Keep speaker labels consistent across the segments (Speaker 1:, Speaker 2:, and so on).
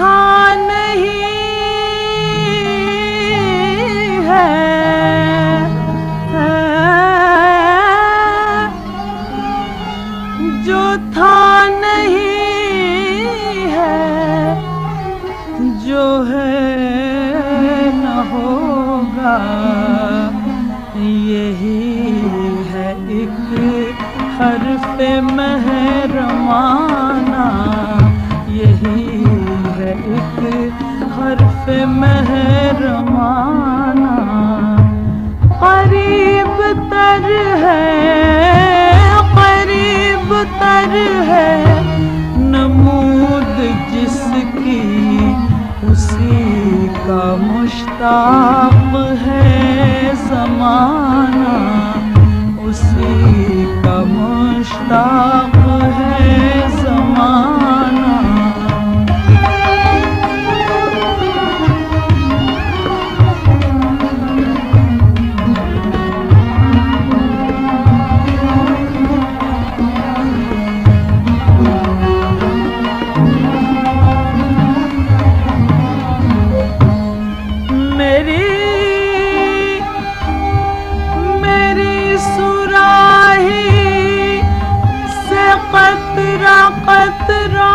Speaker 1: था नहीं है, जो था नहीं है, जो है न होगा, यही है एक हर्फ़े मेहरमाना, यही है एक हर्फ़े मेहरमाना। करीब तर है, करीब तर है, नमूद जिसकी उसी का मुश्ताक़ है ज़माना, उसी का मुश्ताक़ है ज़माना। कतरा कतरा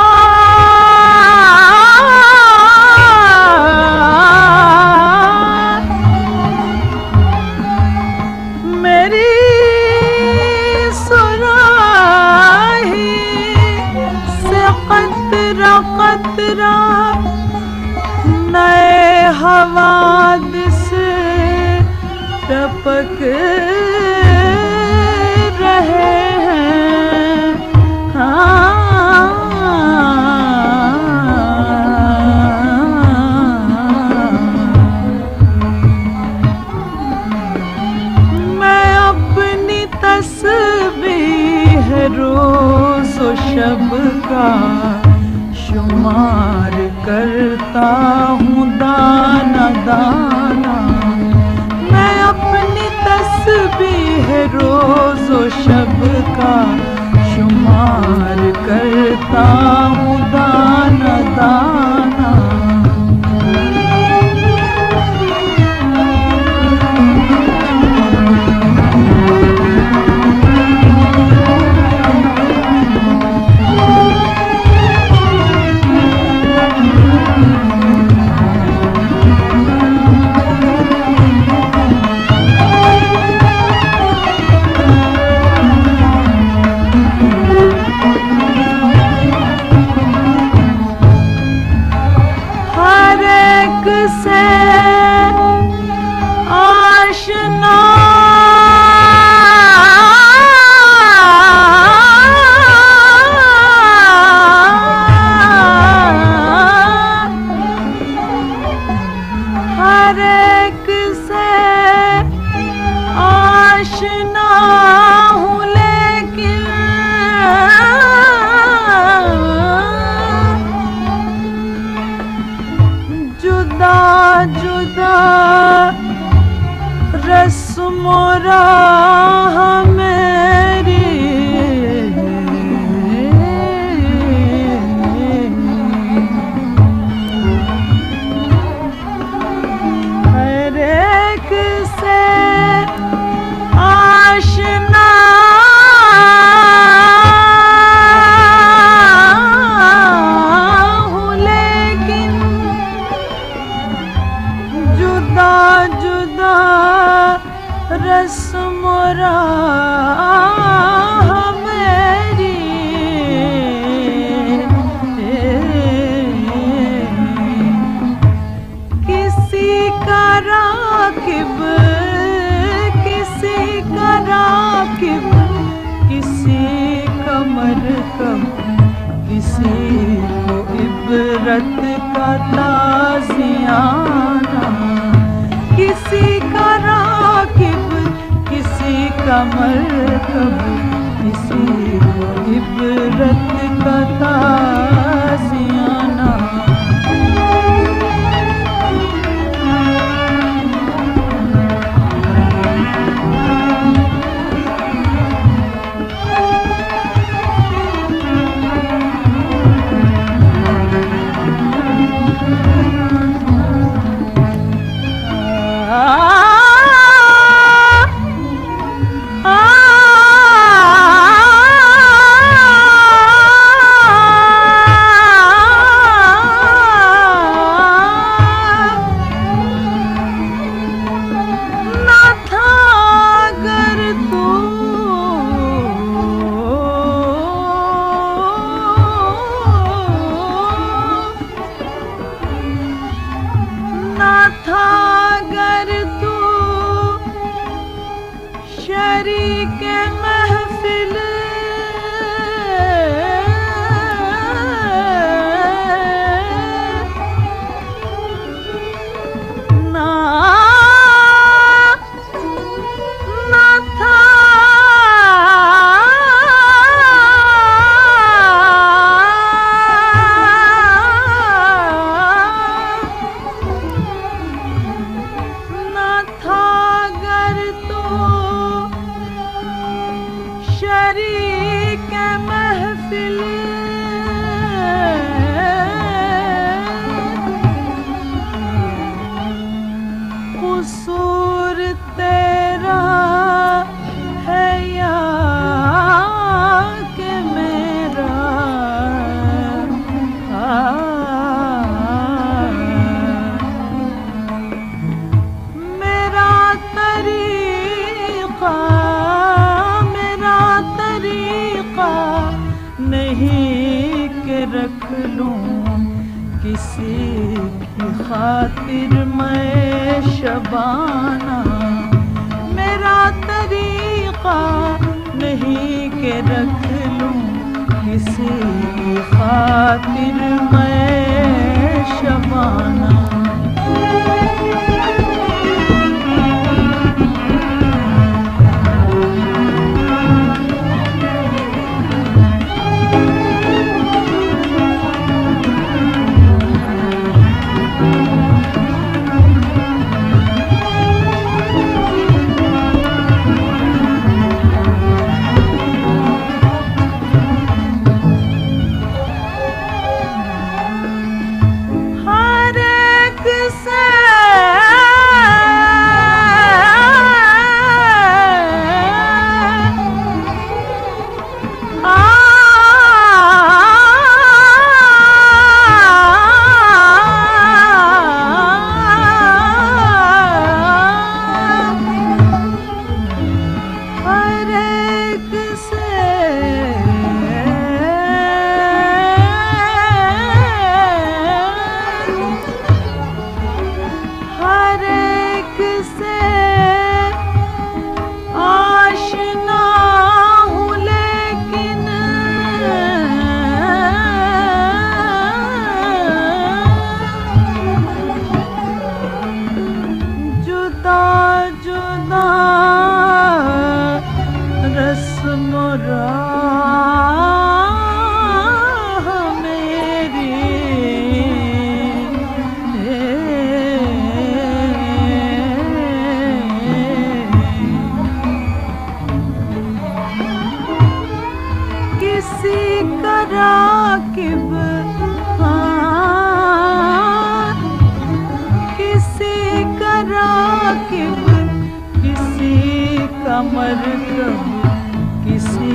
Speaker 1: मेरी सुराही से कतरा कतरा नए हवादिस टपक रहे हैं। मैं अपनी तस्बीह रोज़ शब का शुमार करता हूँ दाना दाना, मैं अपनी तस्बीह रोज़ शब का शुमार करता हूँ दाना दाना। से आशना हर एक से आशना हूँ, लेकिन जुदा जुदा रस्म राह मेरी, हर एक से आशना हूँ, लेकिन जुदा जुदा रस्म राह मेरी। किसी का राकिब, किसी का राकिब, किसी का मरकब, किसी को इबरत का ताज़ियाना, किसी का राकिब, किसी का मरकब, किसी को इबरत का ताज़ियाना। तरीक़े महफ़िल क़ुसूर तेरा है या कि मेरा मेरा तरीक़ा नहीं कि रख लूं किसी की खातिर मैं शबाना। मेरा तरीक़ा नहीं कि रख लूं किसी की खातिर मैं शबाना। मरकब किसी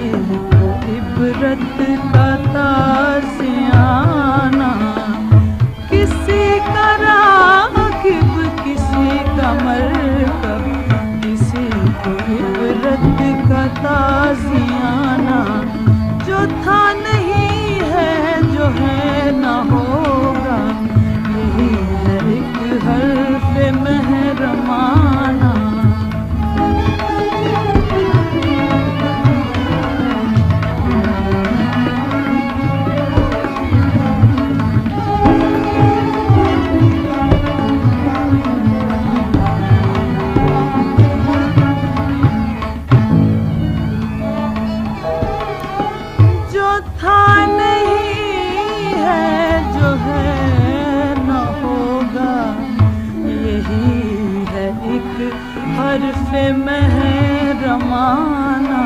Speaker 1: को इबरत का ताज़ियाना। किसी का राकिब किसी का मरकब किसी को इबरत का ताज़ियाना। जो था नहीं है जो है न होगा यही है एक हर्फ़ महरमाना। हर्फ़ महरमाना।